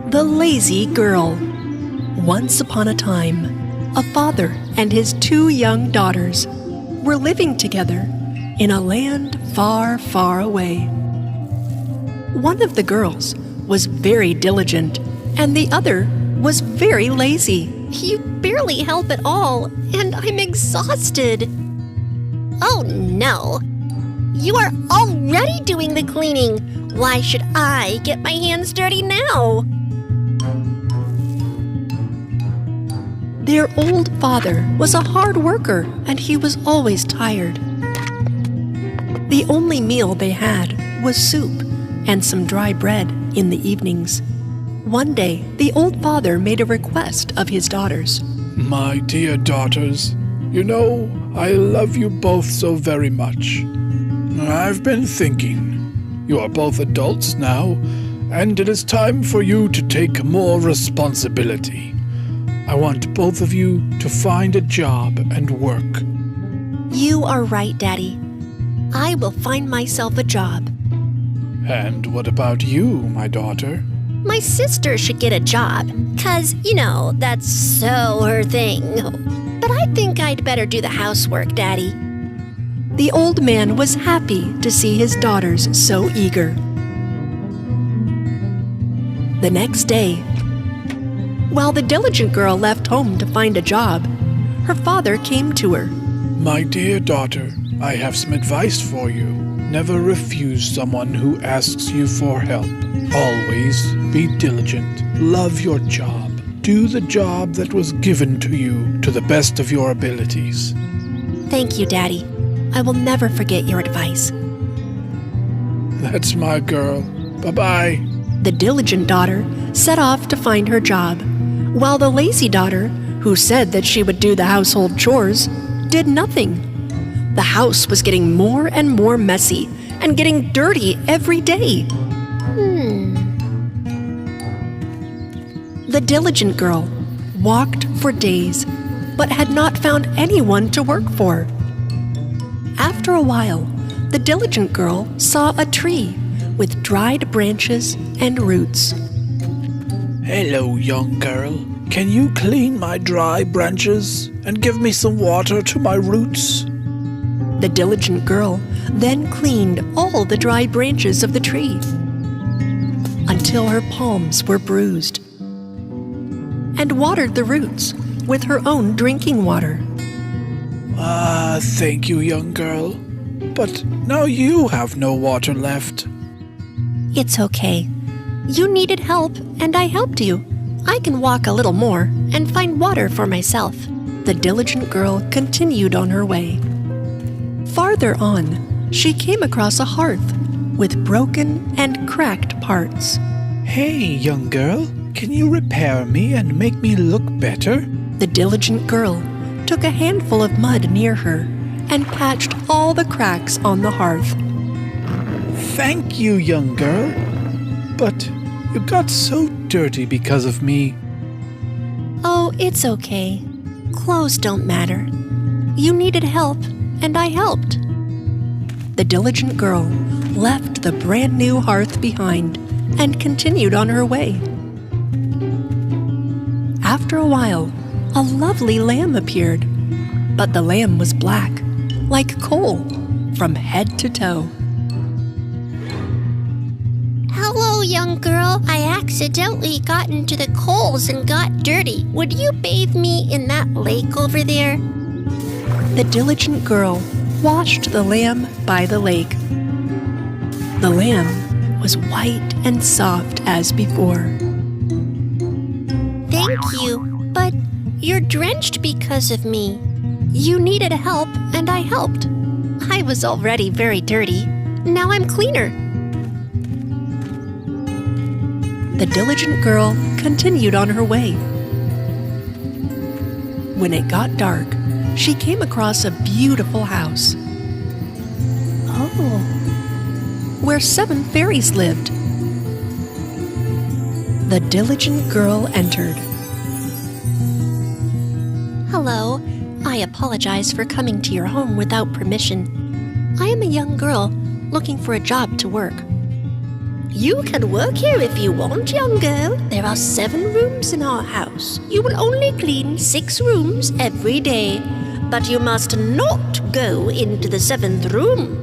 The Lazy Girl. Once upon a time, a father and his 2 young daughters were living together in a land far, far away. One of the girls was very diligent, and the other was very lazy. You barely help at all, and I'm exhausted. Oh no! You are already doing the cleaning. Why should I get my hands dirty now? Their old father was a hard worker, and he was always tired. The only meal they had was soup and some dry bread in the evenings. One day, the old father made a request of his daughters. My dear daughters, you know, I love you both so very much. I've been thinking. You are both adults now, and it is time for you to take more responsibility. I want both of you to find a job and work. You are right, Daddy. I will find myself a job. And what about you, my daughter? My sister should get a job, 'cause, that's so her thing. But I think I'd better do the housework, Daddy. The old man was happy to see his daughters so eager. The next day, while the diligent girl left home to find a job, her father came to her. My dear daughter, I have some advice for you. Never refuse someone who asks you for help. Always be diligent. Love your job. Do the job that was given to you to the best of your abilities. Thank you, Daddy. I will never forget your advice. That's my girl. Bye-bye. The diligent daughter set off to find her job, while the lazy daughter, who said that she would do the household chores, did nothing. The house was getting more and more messy and getting dirty every day. The diligent girl walked for days, but had not found anyone to work for. After a while, the diligent girl saw a tree with dried branches and roots. Hello, young girl. Can you clean my dry branches and give me some water to my roots? The diligent girl then cleaned all the dry branches of the tree until her palms were bruised, and watered the roots with her own drinking water. Thank you, young girl. But now you have no water left. It's okay. You needed help, and I helped you. I can walk a little more and find water for myself. The diligent girl continued on her way. Farther on, she came across a hearth with broken and cracked parts. Hey, young girl, can you repair me and make me look better? The diligent girl took a handful of mud near her and patched all the cracks on the hearth. Thank you, young girl. But you got so dirty because of me. Oh, it's okay. Clothes don't matter. You needed help, and I helped. The diligent girl left the brand new hearth behind and continued on her way. After a while, a lovely lamb appeared, but the lamb was black, like coal, from head to toe. Hello, young girl. I accidentally got into the coals and got dirty. Would you bathe me in that lake over there? The diligent girl washed the lamb by the lake. The lamb was white and soft as before. Thank you, but you're drenched because of me. You needed help, and I helped. I was already very dirty. Now I'm cleaner. The diligent girl continued on her way. When it got dark, she came across a beautiful house. Oh, where 7 fairies lived. The diligent girl entered. Hello. I apologize for coming to your home without permission. I am a young girl looking for a job to work. You can work here if you want, young girl. There are 7 rooms in our house. You will only clean 6 rooms every day, but you must not go into the 7th room.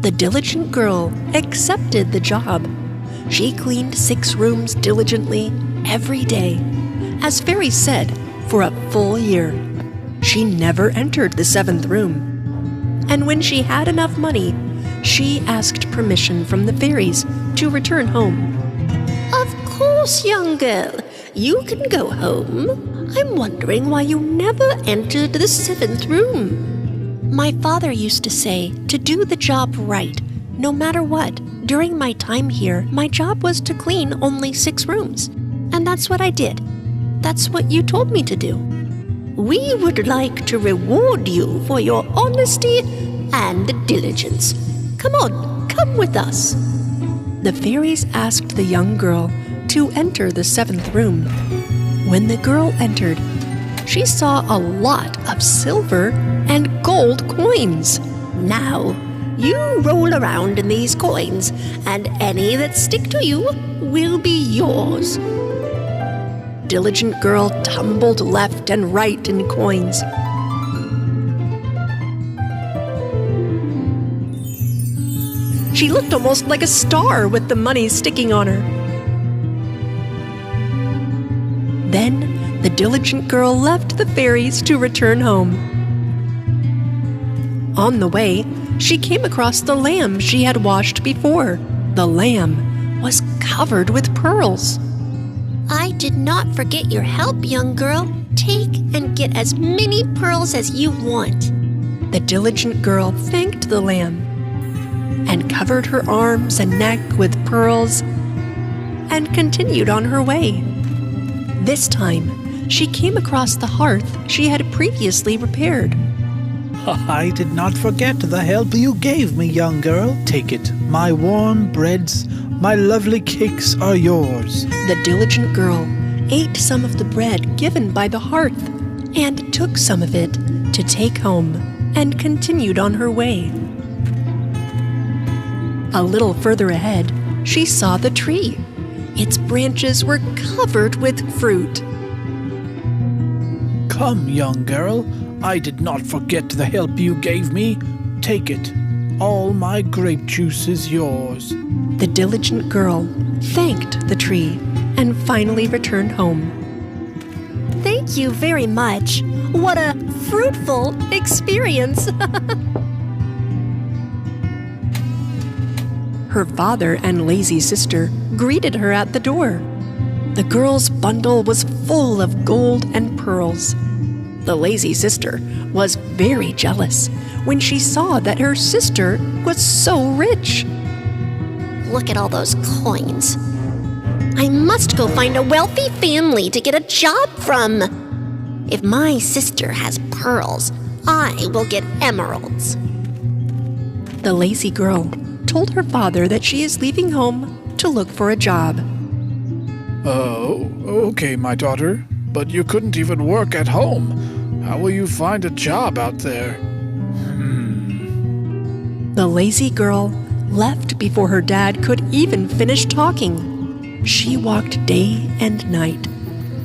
The diligent girl accepted the job. She cleaned 6 rooms diligently every day, as Fairy said, for a full year. She never entered the 7th room. And when she had enough money, she asked permission from the fairies to return home. Of course, young girl. You can go home. I'm wondering why you never entered the 7th room. My father used to say to do the job right, no matter what. During my time here, my job was to clean only 6 rooms. And that's what I did. That's what you told me to do. We would like to reward you for your honesty and diligence. Come on, come with us. The fairies asked the young girl to enter the 7th room. When the girl entered, she saw a lot of silver and gold coins. Now, you roll around in these coins, and any that stick to you will be yours. Diligent girl tumbled left and right in coins. She looked almost like a star with the money sticking on her. Then the diligent girl left the fairies to return home. On the way, she came across the lamb she had washed before. The lamb was covered with pearls. I did not forget your help, young girl. Take and get as many pearls as you want. The diligent girl thanked the lamb and covered her arms and neck with pearls and continued on her way. This time, she came across the hearth she had previously repaired. I did not forget the help you gave me, young girl. Take it. My warm breads, my lovely cakes are yours. The diligent girl ate some of the bread given by the hearth and took some of it to take home and continued on her way. A little further ahead, she saw the tree. Its branches were covered with fruit. Come, young girl. I did not forget the help you gave me. Take it. All my grape juice is yours. The diligent girl thanked the tree and finally returned home. Thank you very much. What a fruitful experience. Her father and lazy sister greeted her at the door. The girl's bundle was full of gold and pearls. The lazy sister was very jealous when she saw that her sister was so rich. Look at all those coins. I must go find a wealthy family to get a job from. If my sister has pearls, I will get emeralds. The lazy girl told her father that she is leaving home to look for a job. Oh, okay, my daughter. But you couldn't even work at home. How will you find a job out there? The lazy girl left before her dad could even finish talking. She walked day and night.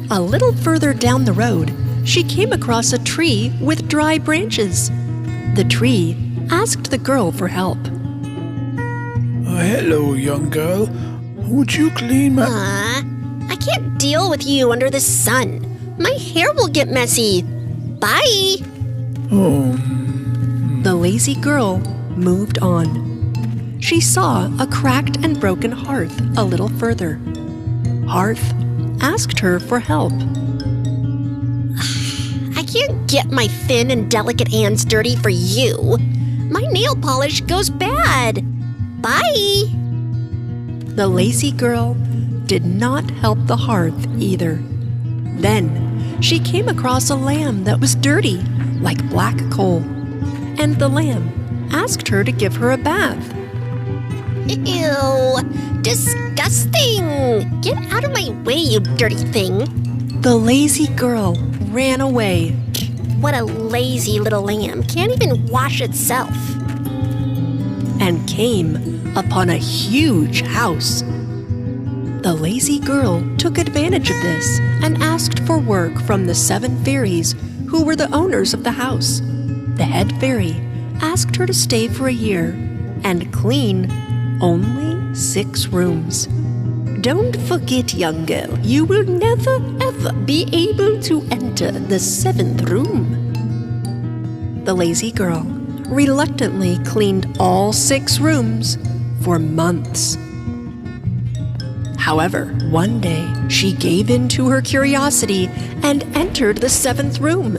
A little further down the road, she came across a tree with dry branches. The tree asked the girl for help. Hello, young girl. Would you clean my... I can't deal with you under the sun. My hair will get messy. Bye. The lazy girl moved on. She saw a cracked and broken hearth a little further. Hearth asked her for help. I can't get my thin and delicate hands dirty for you. My nail polish goes bad. Bye. The lazy girl did not help the hearth either. Then she came across a lamb that was dirty, like black coal, and the lamb asked her to give her a bath. Ew, disgusting! Get out of my way, you dirty thing. The lazy girl ran away. What a lazy little lamb, can't even wash itself. And came upon a huge house. The lazy girl took advantage of this and asked for work from the 7 fairies who were the owners of the house. The head fairy asked her to stay for a year and clean only 6 rooms. Don't forget, young girl, you will never ever be able to enter the 7th room. The lazy girl reluctantly cleaned all 6 rooms for months. However, one day she gave in to her curiosity and entered the 7th room.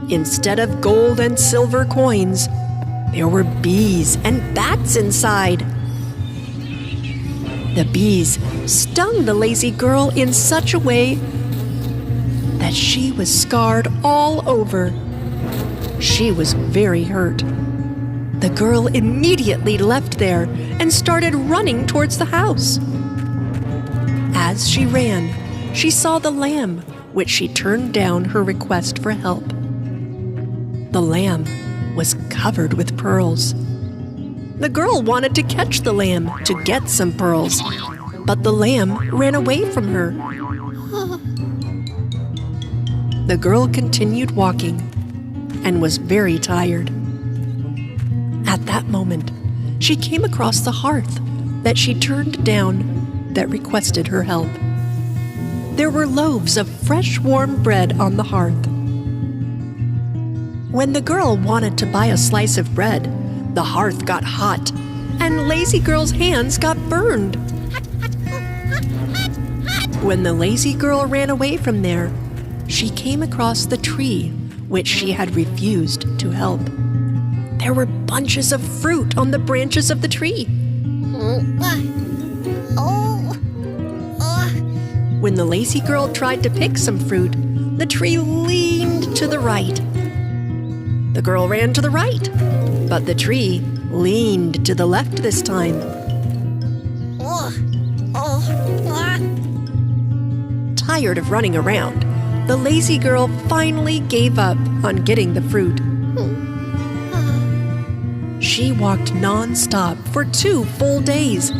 Instead of gold and silver coins, there were bees and bats inside. The bees stung the lazy girl in such a way that she was scarred all over. She was very hurt. The girl immediately left there and started running towards the house. As she ran, she saw the lamb, which she turned down her request for help. The lamb was covered with pearls. The girl wanted to catch the lamb to get some pearls, but the lamb ran away from her. The girl continued walking and was very tired. At that moment, she came across the hearth that she turned down that requested her help. There were loaves of fresh warm bread on the hearth. When the girl wanted to buy a slice of bread, the hearth got hot, and Lazy Girl's hands got burned. When the lazy girl ran away from there, she came across the tree which she had refused to help. There were bunches of fruit on the branches of the tree. When the lazy girl tried to pick some fruit, the tree leaned to the right. The girl ran to the right, but the tree leaned to the left this time. Tired of running around, the lazy girl finally gave up on getting the fruit. She walked non-stop for 2 full days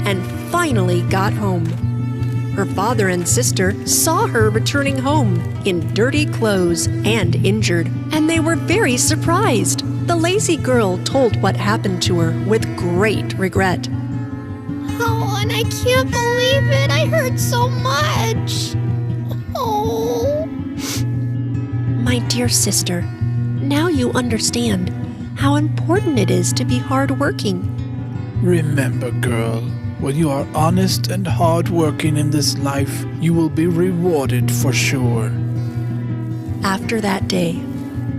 and finally got home. Her father and sister saw her returning home in dirty clothes and injured, and they were very surprised. The lazy girl told what happened to her with great regret. Oh, and I can't believe it. I hurt so much. Oh. My dear sister, now you understand how important it is to be hardworking. Remember, girl, when you are honest and hardworking in this life, you will be rewarded for sure. After that day,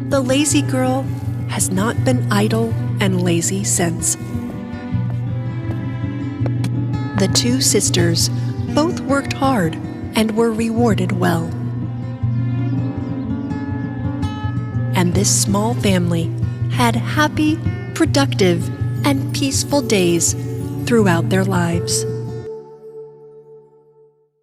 the lazy girl has not been idle and lazy since. The 2 sisters both worked hard and were rewarded well. And this small family had happy, productive, and peaceful days throughout their lives.